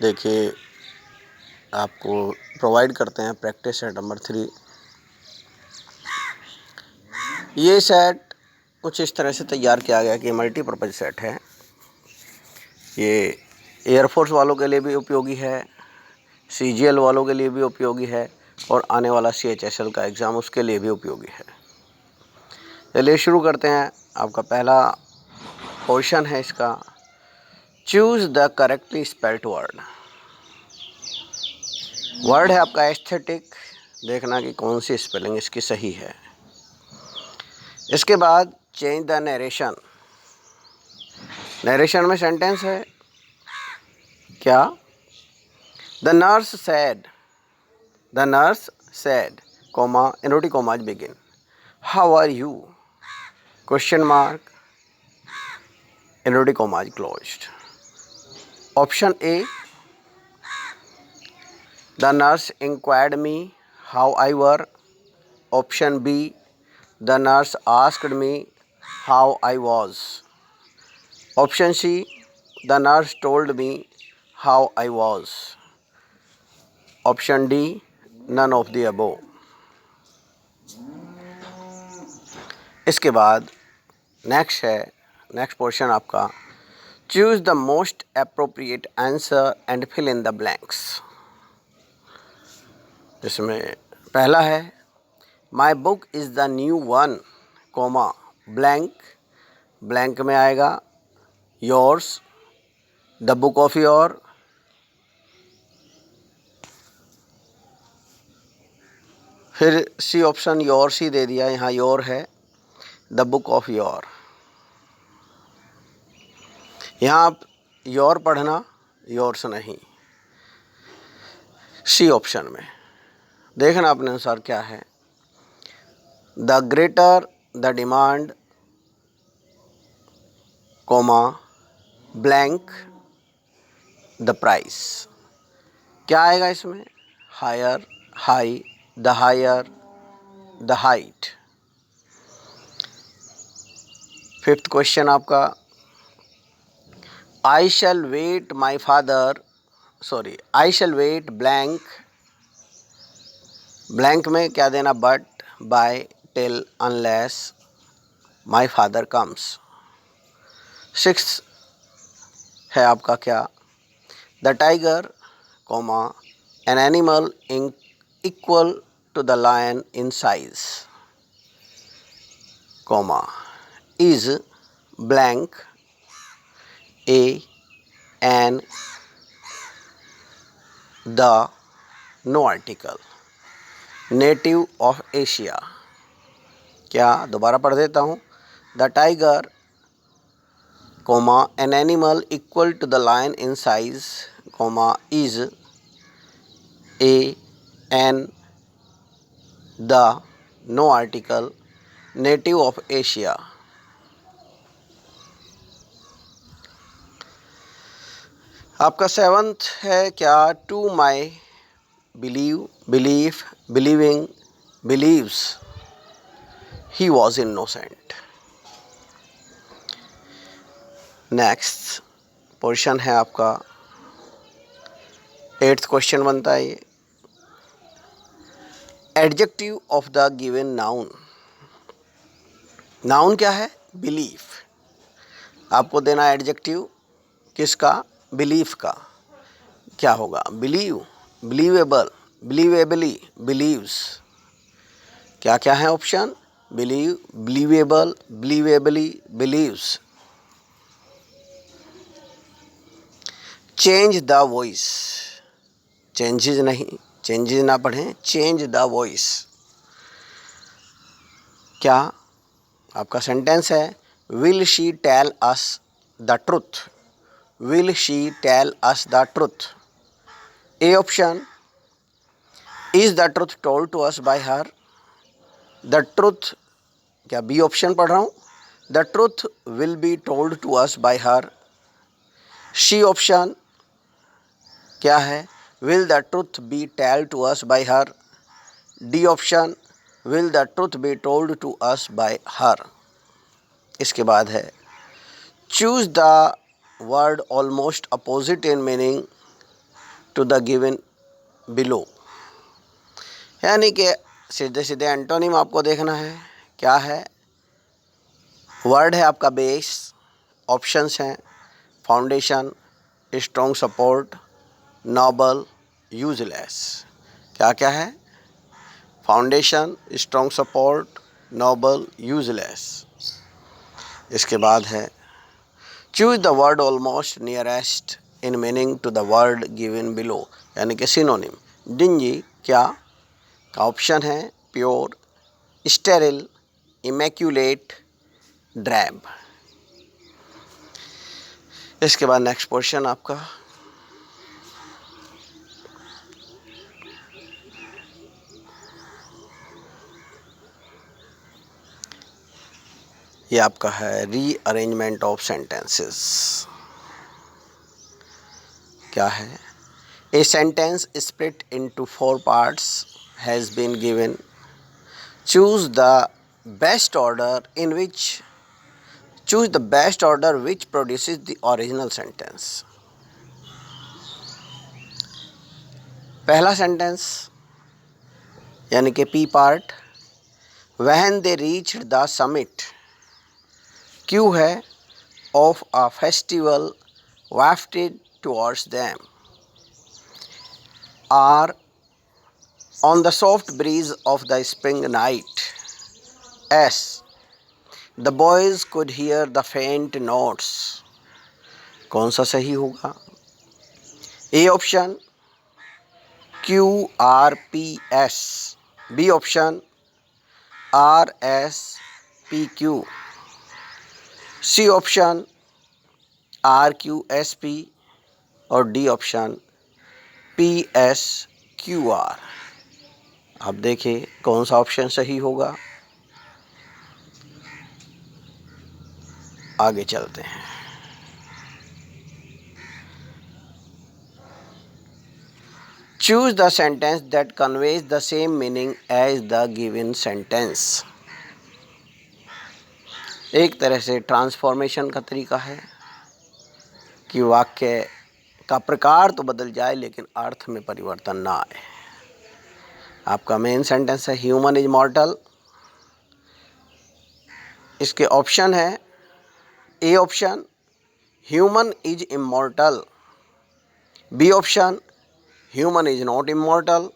देखिए, आपको प्रोवाइड करते हैं प्रैक्टिस सेट नंबर 3। ये सेट कुछ इस तरह से तैयार किया गया कि मल्टीपर्पज़ सेट है। ये एयरफोर्स वालों के लिए भी उपयोगी है, CGL वालों के लिए भी उपयोगी है और आने वाला CHSL का एग्ज़ाम उसके लिए भी उपयोगी है। चलिए शुरू करते हैं। आपका पहला क्वेश्चन है इसका, choose the correctly spelled word. Word है आपका एस्थेटिक, देखना कि कौन सी स्पेलिंग इसकी सही है। इसके बाद चेंज द नरेशन। नरेशन में सेंटेंस है क्या, the nurse said comma inverted commas begin, how are you question mark inverted commas closed. Option A, the nurse inquired me how I were. Option B, the nurse asked me how I was. Option C, the nurse told me how I was. Option D, none of the above. इसके बाद next portion आपका, choose the most appropriate answer and fill in the blanks. इसमें पहला है, my book is the new one comma blank में आएगा yours, the book of your, फिर C option yours ही दे दिया, यहाँ योर है, द बुक ऑफ योर। यहाँ आप योर पढ़ना, योर्स नहीं। सी ऑप्शन में देखना अपने अनुसार क्या है, the greater the demand comma blank the price. क्या आएगा इसमें, higher, high, the higher, the height. Fifth question आपका, आई शैल वेट ब्लैंक में क्या देना, but, by, till, unless my father comes. Sixth है आपका क्या, the tiger comma an animal in equal to the lion in size comma is blank a an the no article native of Asia. क्या, दोबारा पढ़ देता हूँ, the tiger comma an animal equal to the lion in size comma is a an the no article native of Asia. आपका seventh है क्या, to my believing believes he was innocent. Next portion है आपका, eighth question बनता है ये, adjective of the given noun. Noun क्या है, बिलीफ, आपको देना एडजेक्टिव किसका, बिलीफ का। क्या होगा, बिलीव, बिलीवेबल, बिलीवेबली, बिलीव्स। क्या क्या है option, believe, believable, believably, believes. Change the voice, changes नहीं, चेंजेज ना पढ़ें, चेंज द वॉइस। क्या, आपका सेंटेंस है, will she tell us the truth, will she tell us the truth. A option, is the truth told to us by her, the truth, क्या B option पढ़ रहा हूँ, the truth will be told to us by her. C option क्या है, will the truth B tell to us by her. D option, will the truth be told to us by her. इसके बाद है, choose the word almost opposite in meaning to the given below। यानी कि सीधे सीधे antonym आपको देखना है। क्या है? वर्ड है आपका बेस, ऑप्शंस हैं foundation, strong support, noble, useless. क्या क्या है? Foundation, strong support, noble, useless. इसके बाद है choose the word almost nearest in meaning to the word given below, यानी कि सिनोनिम। डिंजी क्या का ऑप्शन है? Pure, sterile, immaculate, drab. इसके बाद नेक्स्ट पोर्शन आपका ये आपका है रीअरेंजमेंट ऑफ सेंटेंसेस। क्या है? A sentence split into 4 parts has been given. Choose the best order in which choose the best order which produces the original sentence. पहला sentence यानी कि P part, when they reached the summit. Q है? Of a festival wafted towards them। R, on the soft breeze of the spring night। S, the boys could hear the faint notes। कौन सा सही होगा? A option QRPS, B option RSPQ, C option RQSP और D option PSQR। आप देखिए कौन सा option सही होगा। आगे चलते हैं। Choose the sentence that conveys the same meaning as the given sentence. एक तरह से ट्रांसफॉर्मेशन का तरीका है कि वाक्य का प्रकार तो बदल जाए लेकिन अर्थ में परिवर्तन ना आए। आपका मेन सेंटेंस है ह्यूमन इज मॉर्टल। इसके ऑप्शन है A option human is immortal, B option human is not immortal,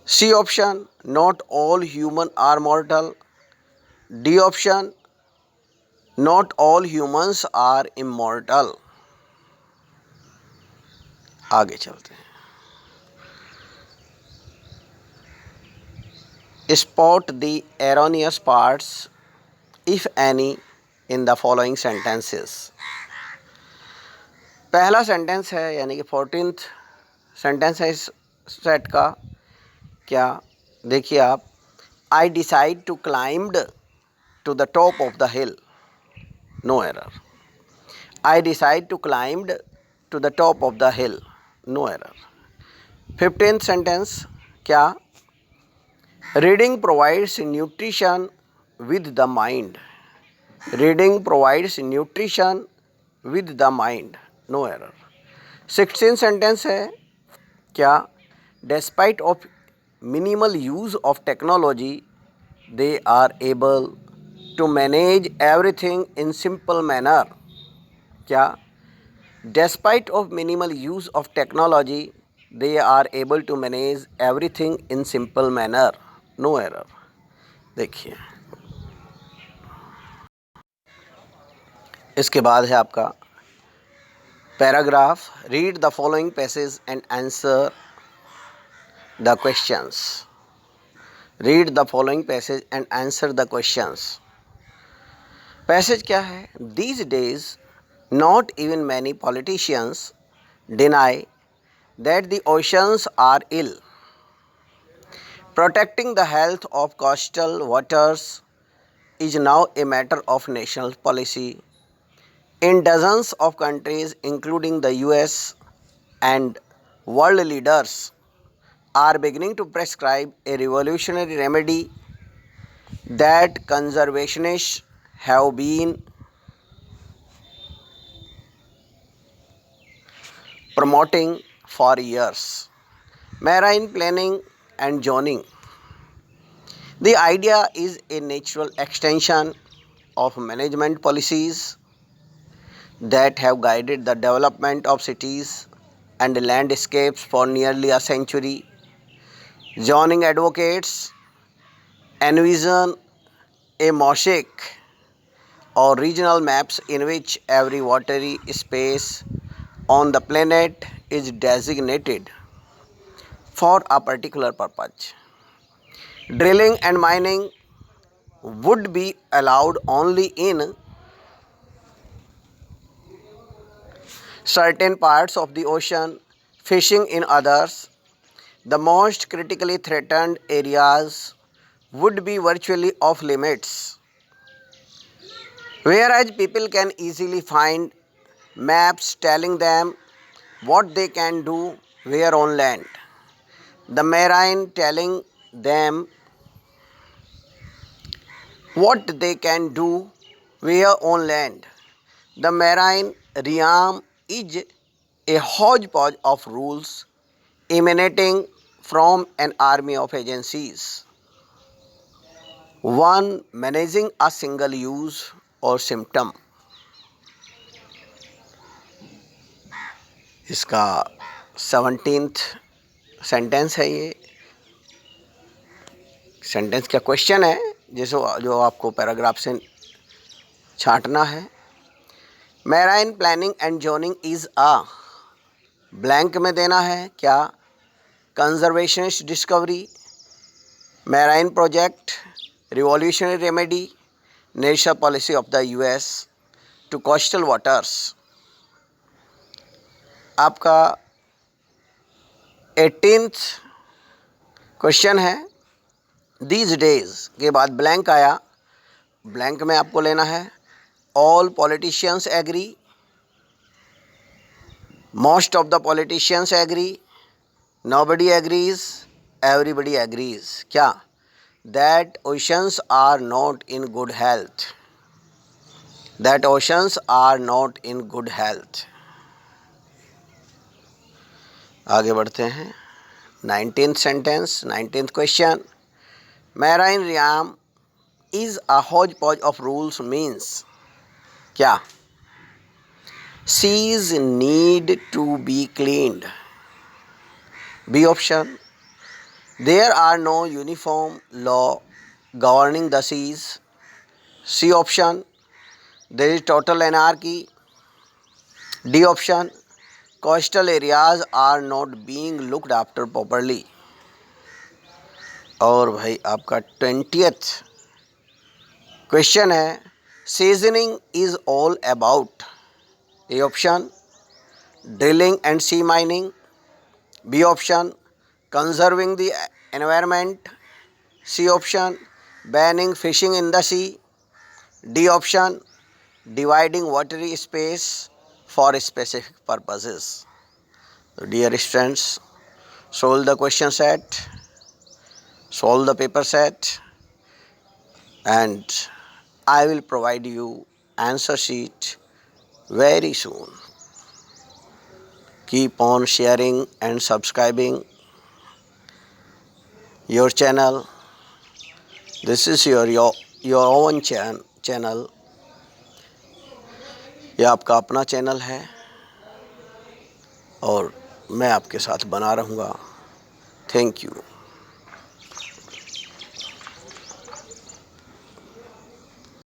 C option not all human are mortal, D option not all humans are immortal. आगे चलते हैं। Spot the erroneous parts if any in the following sentences. पहला sentence है यानी कि 14th sentence है इस set का। क्या? देखिए आप, I decide to climbed to the top of the hill. No error. I decide to climbed to the top of the hill. No error. 15th sentence क्या? Reading provides nutrition with the mind. Reading provides nutrition with the mind. No error. 16th sentence है क्या? Despite of minimal use of technology they are able to manage everything in simple manner. क्या? Despite of minimal use of technology they are able to manage everything in simple manner. No error. देखिए इसके बाद है आपका paragraph. Read the following passage and answer the questions. Read the following passage and answer the questions. Passage क्या है? These days not even many politicians deny that the oceans are ill. Protecting the health of coastal waters is now a matter of national policy in dozens of countries, including the US, and world leaders are beginning to prescribe a revolutionary remedy that conservationists have been promoting for years. Marine planning and zoning. The idea is a natural extension of management policies that have guided the development of cities and landscapes for nearly a century. Zoning advocates envision a mosaic or regional maps in which every watery space on the planet is designated for a particular purpose. Drilling and mining would be allowed only in certain parts of the ocean, fishing in others. The most critically threatened areas would be virtually off limits, whereas people can easily find maps telling them what they can do where on land. The marine telling them what they can do where on land. The marine realm is a hodgepodge of rules emanating from an army of agencies, one managing a single use or symptom. इसका 17th sentence है। ये sentence का question है जो आपको paragraph से छांटना है। Marine planning and zoning is a, blank में देना है क्या, conservationist discovery, marine project, revolutionary remedy, national policy of the US to coastal waters. आपका 18th क्वेश्चन है। दीज डेज के बाद ब्लैंक आया, ब्लैंक में आपको लेना है all politicians agree, most of the politicians agree, nobody agrees, everybody agrees. क्या, that oceans are not in good health, that oceans are not in good health. आगे बढ़ते हैं। 19th sentence, 19th question. Marine realm is a hodgepodge of rules means क्या, seas need to be cleaned. B option, there are no uniform law governing the seas. C option, there is total anarchy. D option, coastal areas are not being looked after properly. और भाई आपका 20th question है, seasoning is all about. A option, drilling and sea mining. B option, conserving the environment. C option, banning fishing in the sea. D option, dividing watery space for specific purposes. Dear students, solve the question set, solve the paper set, and I will provide you answer sheet very soon. Keep on sharing and subscribing your channel. This is your own channel. यह आपका अपना channel है और मैं आपके साथ बना रहूँगा। Thank you.